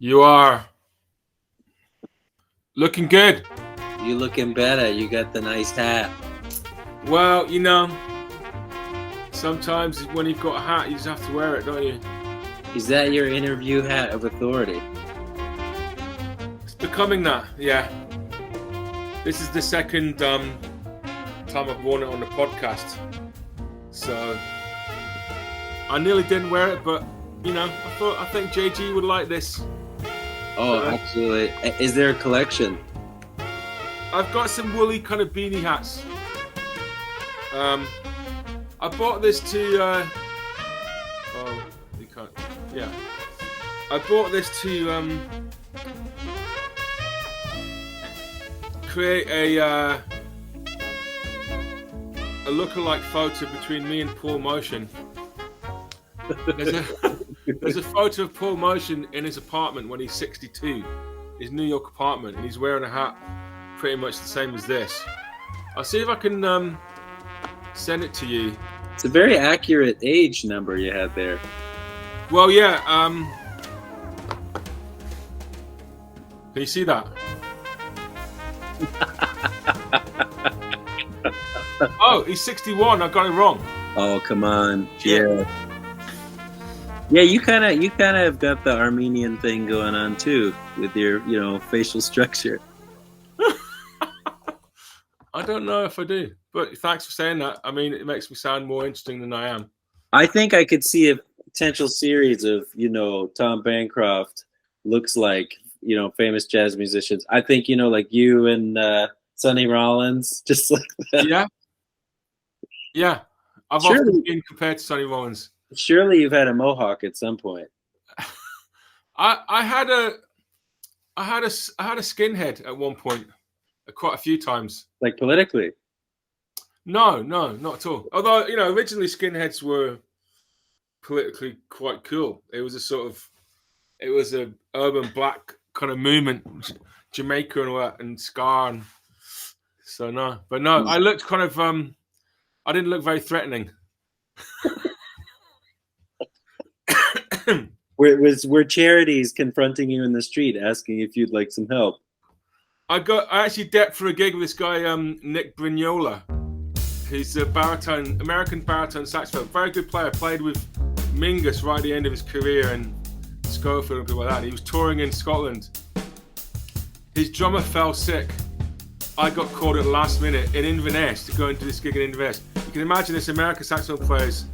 You are looking good. You looking better. You got the nice hat. Well, sometimes when you've got a hat, you just have to wear it, don't you? Is that your interview hat of authority? It's becoming that, yeah. This is the second time I've worn it on the podcast. So I nearly didn't wear it, but I think JG would like this. Oh, so, absolutely. Is there a collection? I've got some woolly kind of beanie hats. I bought this to I bought this to create a lookalike photo between me and Paul Motion. There's a photo of Paul Motion in his apartment when he's 62, his New York apartment, and he's wearing a hat pretty much the same as this. I'll see if I can send it to you. It's a very accurate age number you had there. Well, yeah. Can you see that? Oh, he's 61. I got it wrong. Oh, come on. Yeah. Yeah, you kind of have got the Armenian thing going on too with your, facial structure. I don't know if I do, but thanks for saying that. I mean, it makes me sound more interesting than I am. I think I could see a potential series of, Tom Bancroft looks like, famous jazz musicians. I think, like you and Sonny Rollins, just like that. Yeah. Yeah. I've often been compared to Sonny Rollins. Surely you've had a mohawk at some point. I had a skinhead at one point, quite a few times. Like politically? No, not at all. Although originally skinheads were politically quite cool. It was a urban black kind of movement, Jamaica and all that, and ska, and so no. But no, I looked kind of I didn't look very threatening. Were charities confronting you in the street asking if you'd like some help? I actually decked for a gig with this guy, Nick Brignola. He's a American baritone saxophone, very good player. Played with Mingus right at the end of his career and Schofield and people like that. He was touring in Scotland. His drummer fell sick. I got called at the last minute in Inverness to go and do this gig in Inverness. You can imagine this American saxophone players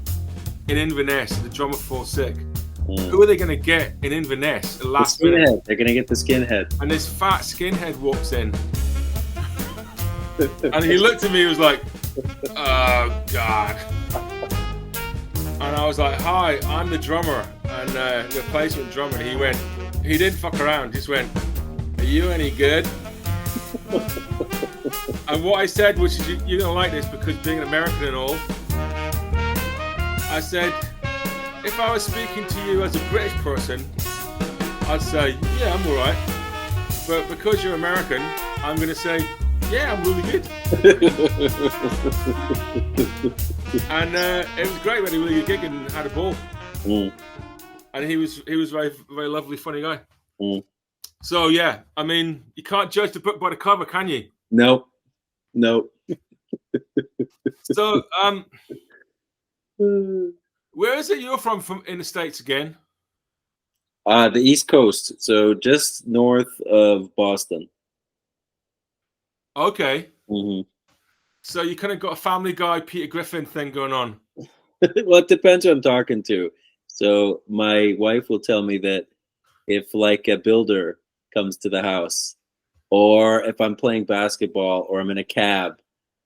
in Inverness, the drummer falls sick. Who are they going to get in Inverness at the last minute? They're going to get the skinhead. And this fat skinhead walks in. And he looked at me, he was like, oh, God. And I was like, hi, I'm the drummer and the replacement drummer. And he didn't fuck around, just went, are you any good? And what I said, which is, you're going to like this because being an American and all, I said, if I was speaking to you as a British person, I'd say, yeah, I'm all right. But because you're American, I'm going to say, yeah, I'm really good. And it was great. We had a really good gig and had a ball. And he was very, very lovely, funny guy. So, yeah, I mean, you can't judge the book by the cover, can you? Nope. So, where is it you're from in the States again? The East Coast, so just north of Boston. Okay. Mm-hmm. So you kind of got a Family Guy, Peter Griffin thing going on. Well, it depends who I'm talking to. So my wife will tell me that if like a builder comes to the house, or if I'm playing basketball, or I'm in a cab,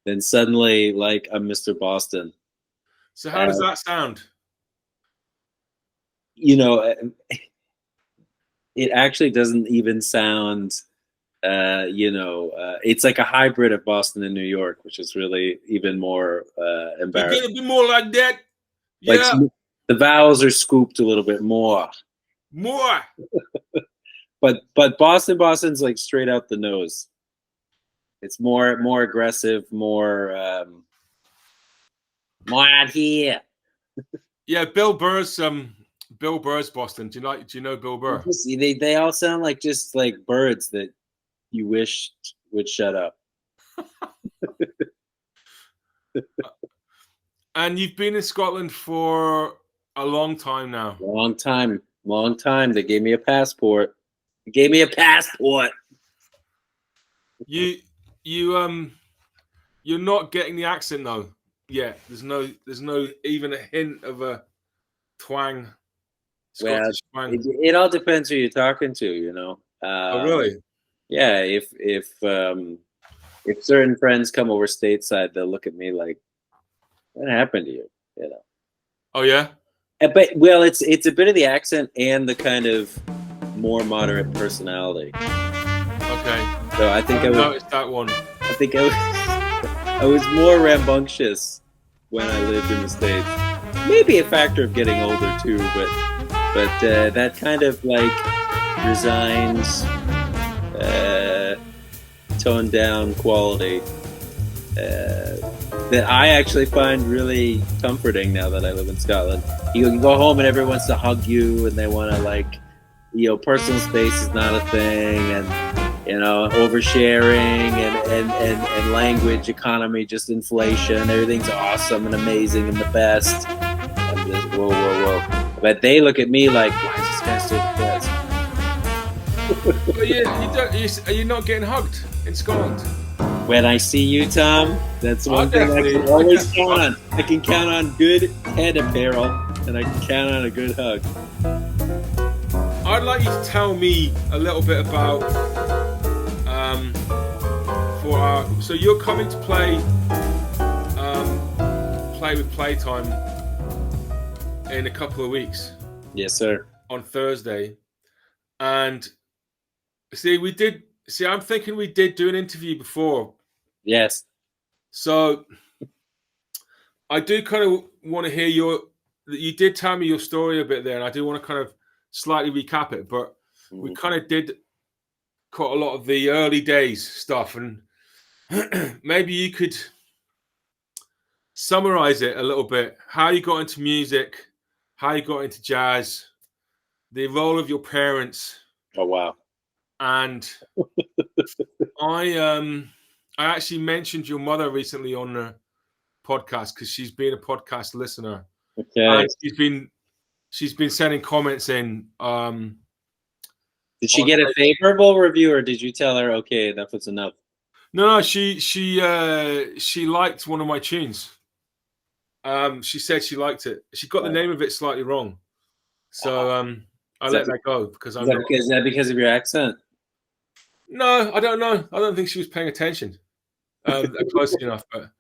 then suddenly like I'm Mr. Boston. So how does that sound? It actually doesn't even sound, it's like a hybrid of Boston and New York, which is really even more embarrassing. You're gonna be more like that? Yeah. Like the vowels are scooped a little bit more. But Boston's like straight out the nose. It's more aggressive, more out here. Yeah, Bill Burr's Bill Burr's Boston. Do you know Bill Burr? They all sound like just like birds that you wish would shut up. And you've been in Scotland for a long time now. Long time. They gave me a passport. You're not getting the accent though. Yeah, there's no even a hint of a twang. Scottish twang. It all depends who you're talking to, you know. Oh really? Yeah, if certain friends come over stateside, they'll look at me like, "What happened to you?" You know. Oh yeah. But well, it's a bit of the accent and the kind of more moderate personality. Okay. So I think I noticed that one. I think I was more rambunctious when I lived in the States. Maybe a factor of getting older too, but that kind of like resigned, toned down quality that I actually find really comforting now that I live in Scotland. You can go home and everyone wants to hug you and they want to, like, you know, personal space is not a thing, and, you know, oversharing and language economy, just inflation, everything's awesome and amazing and the best. I'm just, whoa. But they look at me like, why is this guy so depressed? But are you not getting hugged in Scotland? When I see you, Tom, that's one thing I can always count on. I can count on good head apparel, and I can count on a good hug. I'd like you to tell me a little bit about so you're coming to play with Playtime in a couple of weeks. Yes, sir. On Thursday, and I'm thinking we did do an interview before. Yes. So I do kind of want to hear you did tell me your story a bit there, and I do want to kind of slightly recap it, but we kind of did quite a lot of the early days stuff, and maybe you could summarize it a little bit, how you got into music, how you got into jazz, the role of your parents. Oh, wow. And I actually mentioned your mother recently on the podcast because she's been a podcast listener. Okay. And she's been sending comments in. Did she get a favorable review, or did you tell her, okay, that was enough? No, she liked one of my tunes. She said she liked it. She got the name of it slightly wrong, so I let that go because is that because of your accent? No, I don't know. I don't think she was paying attention closely enough. But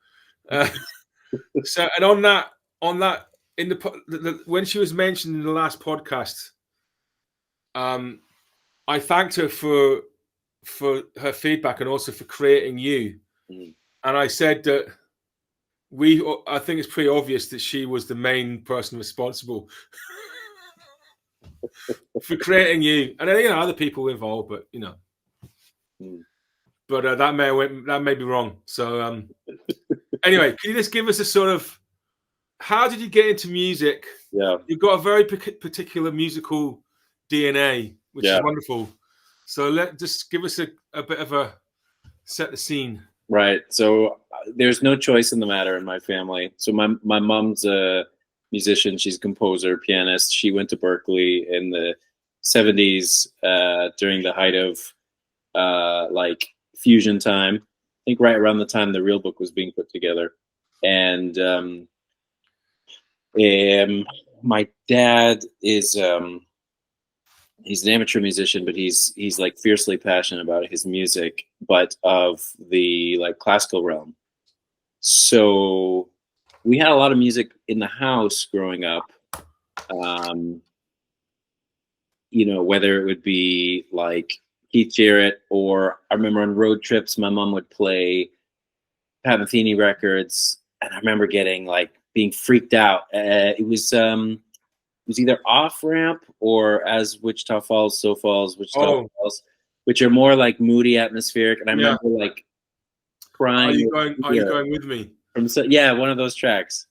so, and on that, in the when she was mentioned in the last podcast, I thanked her for her feedback and also for creating you. And I said that I think it's pretty obvious that she was the main person responsible for creating you, and other people involved, but but that may be wrong. So anyway, can you just give us a sort of, how did you get into music? Yeah, you've got a very particular musical DNA, which is wonderful. So just give us a bit of a set the scene. Right. So there's no choice in the matter in my family. So my mom's a musician. She's a composer, pianist. She went to Berkeley in the 70s during the height of like fusion time. I think right around the time the Real Book was being put together. And my dad is he's an amateur musician, but he's like fiercely passionate about his music, but of the like classical realm. So we had a lot of music in the house growing up. Whether it would be like Keith Jarrett, or I remember on road trips, my mom would play Pat Metheny records, and I remember being freaked out. It was either Off Ramp or As Wichita Falls, So Falls, Wichita Falls, which are more like moody, atmospheric. And I remember like crying. Are you going with me? One of those tracks.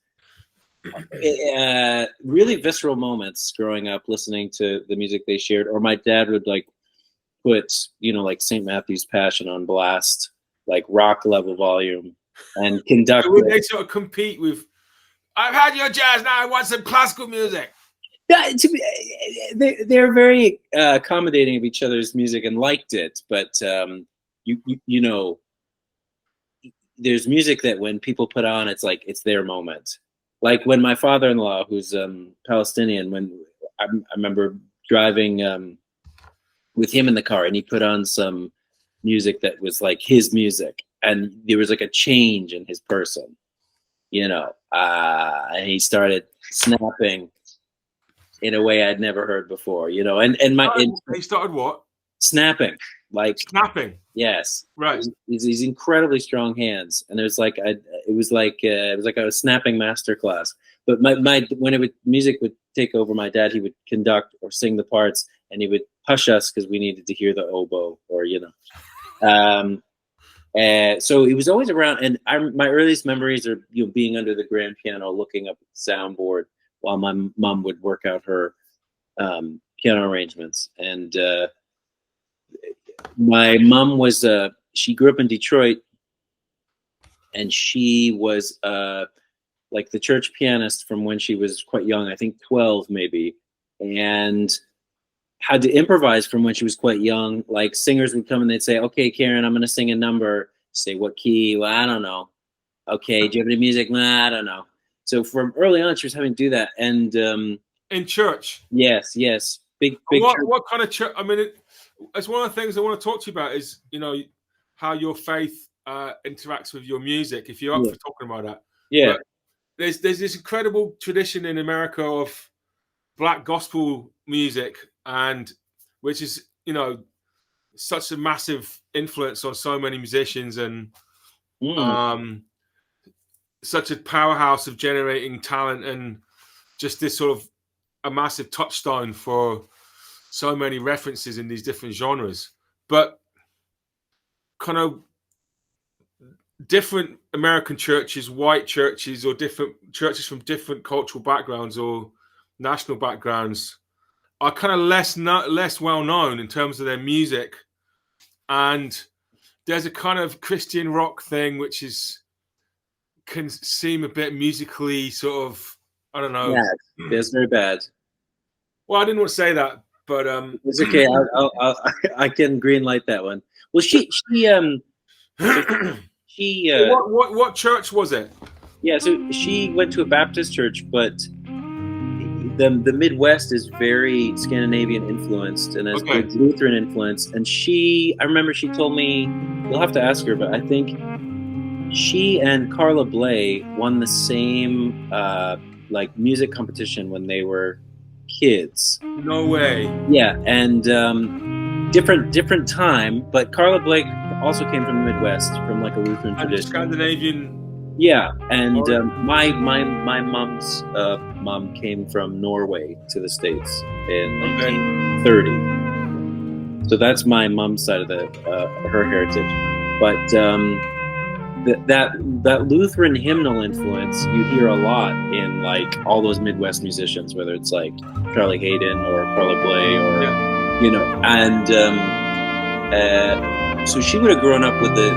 really visceral moments growing up, listening to the music they shared. Or my dad would like put, like St. Matthew's Passion on blast, like rock level volume, and conduct. So would they sort of compete with? I've had your jazz, now I want some classical music. Yeah, they're very accommodating of each other's music and liked it, but you know, there's music that when people put on, it's like it's their moment. Like when my father-in-law, who's Palestinian, when I remember driving with him in the car, and he put on some music that was like his music, and there was like a change in his person, and he started snapping in a way I'd never heard before, and he started what? Snapping, like snapping. Yes, right. These incredibly strong hands, and there's like it was like a snapping masterclass. But when music would take over, my dad, he would conduct or sing the parts, and he would hush us because we needed to hear the oboe, or so he was always around. And my earliest memories are being under the grand piano, looking up at the soundboard while my mom would work out her piano arrangements. And my mom was she grew up in Detroit, and she was like the church pianist from when she was quite young, I think 12 maybe, and had to improvise from when she was quite young. Like singers would come and they'd say, "Okay, Karen, I'm going to sing a number." Say, "What key?" "Well, I don't know." "Okay, do you have any music?" "Nah, I don't know." So from early on, she was having to do that. And in church. Yes. Big. What kind of church? I mean, it's one of the things I want to talk to you about is, how your faith interacts with your music, if you're up for talking about that. Yeah. But there's this incredible tradition in America of black gospel music, and which is, such a massive influence on so many musicians, and such a powerhouse of generating talent, and just this sort of a massive touchstone for so many references in these different genres. But kind of different American churches, white churches, or different churches from different cultural backgrounds or national backgrounds are kind of less well known in terms of their music. And there's a kind of Christian rock thing which can seem a bit musically sort of, I don't know. Yeah, it's very bad. Well, I didn't want to say that, but it's okay. I can green light that one. Well, what church was it? Yeah, so she went to a Baptist church, but the Midwest is very Scandinavian influenced and has good Lutheran influence. And I remember she told me, you'll have to ask her, but I think she and Carla Bley won the same like music competition when they were kids. No way. Yeah, and different time, but Carla Bley also came from the Midwest, from like a Lutheran tradition. Scandinavian. Yeah, and my mom's mom came from Norway to the States in 1930. So that's my mom's side of her heritage. But that Lutheran hymnal influence you hear a lot in like all those Midwest musicians, whether it's like Charlie Hayden or Carla Bley or and so she would have grown up with the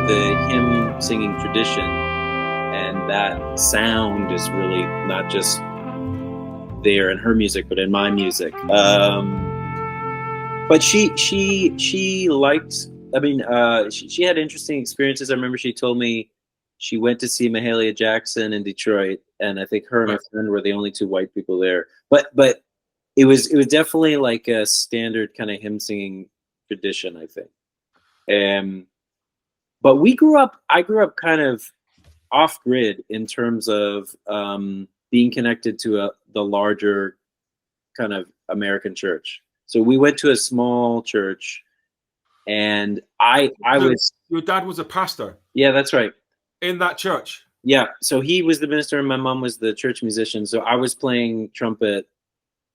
hymn singing tradition, and that sound is really not just there in her music but in my music. But she liked, I mean, she had interesting experiences. I remember she told me she went to see Mahalia Jackson in Detroit, and I think her and her friend were the only two white people there. But it was definitely like a standard kind of hymn singing tradition, I think. But I grew up kind of off grid in terms of being connected to the larger kind of American church. So we went to a small church, and your dad was a pastor. Yeah, that's right. In that church. Yeah, so he was the minister and my mom was the church musician. So I was playing trumpet.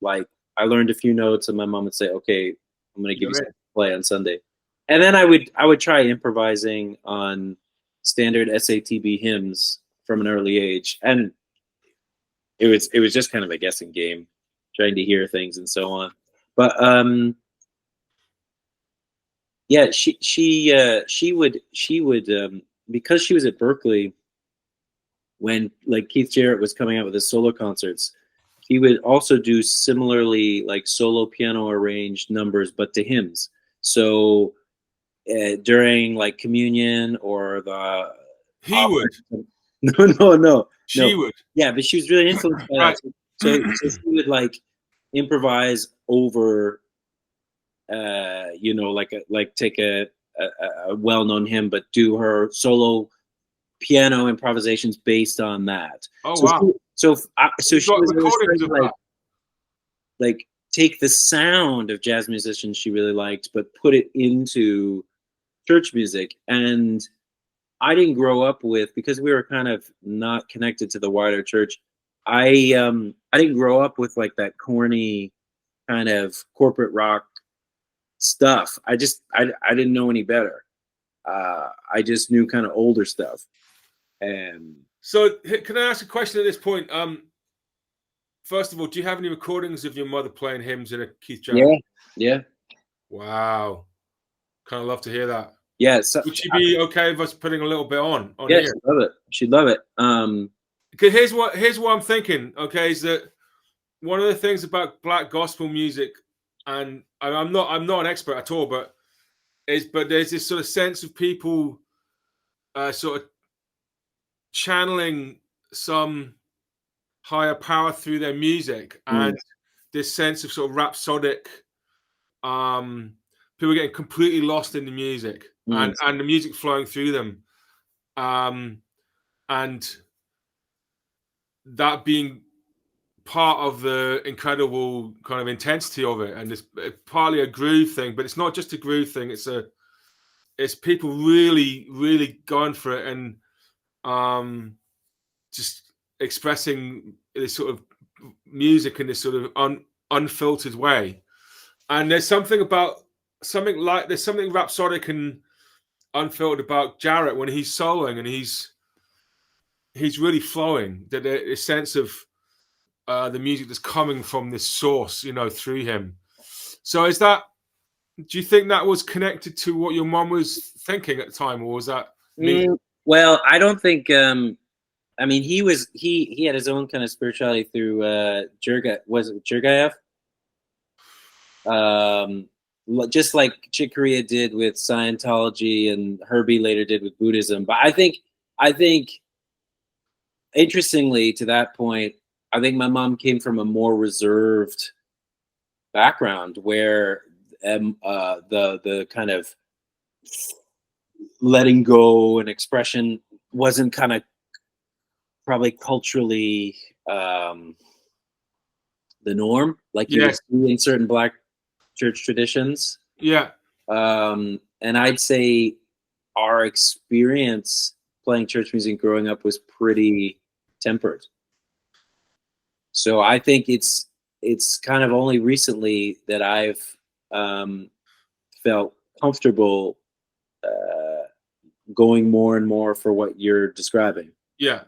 Like I learned a few notes, and my mom would say, "Okay, I'm going to give you something to play on Sunday." And then I would try improvising on standard SATB hymns from an early age. And it was just kind of a guessing game, trying to hear things and so on. But yeah, she would because she was at Berkeley when like Keith Jarrett was coming out with his solo concerts. He would also do similarly like solo piano arranged numbers, but to hymns. So during like communion or the He would. no. She would. Yeah, but she was really influenced by Right. that. So she would like improvise over, like take a well-known hymn, but do her solo piano improvisations based on that. Oh, So wow. so You've she got was always recordings trying of to that. like take the sound of jazz musicians she really liked, but put it into church music. And I didn't grow up with, because we were kind of not connected to the wider church. I didn't grow up with like that corny kind of corporate rock stuff. I didn't know any better. I just knew kind of older stuff. And So, can I ask a question at this point? First of all, do you have any recordings of your mother playing hymns in a Keith Jarrett? yeah. Wow. Kind of love to hear that. Yeah, so, Would she be okay with us putting a little bit on yeah, here? she'd love it. She'd love it. Because here's what I'm thinking. Okay, is that one of the things about Black gospel music, and I'm not an expert at all, but there's this sort of sense of people sort of channeling some higher power through their music, and this sense of sort of rhapsodic, people getting completely lost in the music, and the music flowing through them, and that being part of the incredible kind of intensity of it. And it's partly a groove thing, but it's not just a groove thing. It's people really going for it, and just expressing this sort of music in this sort of unfiltered way. And there's something rhapsodic and unfiltered about Jarrett when he's soloing, and he's really flowing. That a sense of the music that's coming from this source, through him. So do you think that was connected to what your mom was thinking at the time, or was that me? Well, I don't think. I mean, he had his own kind of spirituality through Jurgaev? Just like Chick Corea did with Scientology, and Herbie later did with Buddhism. But I think, interestingly, to that point, I think my mom came from a more reserved background where the kind of letting go and expression wasn't kind of probably culturally the norm, like you would see in certain Black church traditions. Yeah. And I'd say our experience playing church music growing up was pretty tempered. So I think it's kind of only recently that I've felt comfortable going more and more for what you're describing. Yeah.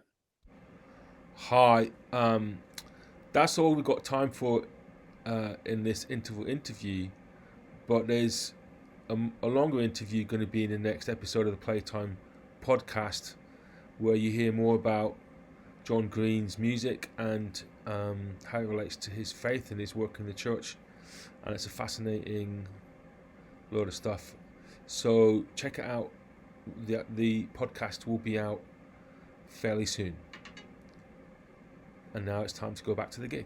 Hi. That's all we've got time for in this interval interview, but there's a longer interview going to be in the next episode of the Playtime podcast, where you hear more about John Green's music and how it relates to his faith and his work in the church. And it's a fascinating load of stuff. So check it out. The podcast will be out fairly soon. And now it's time to go back to the gig.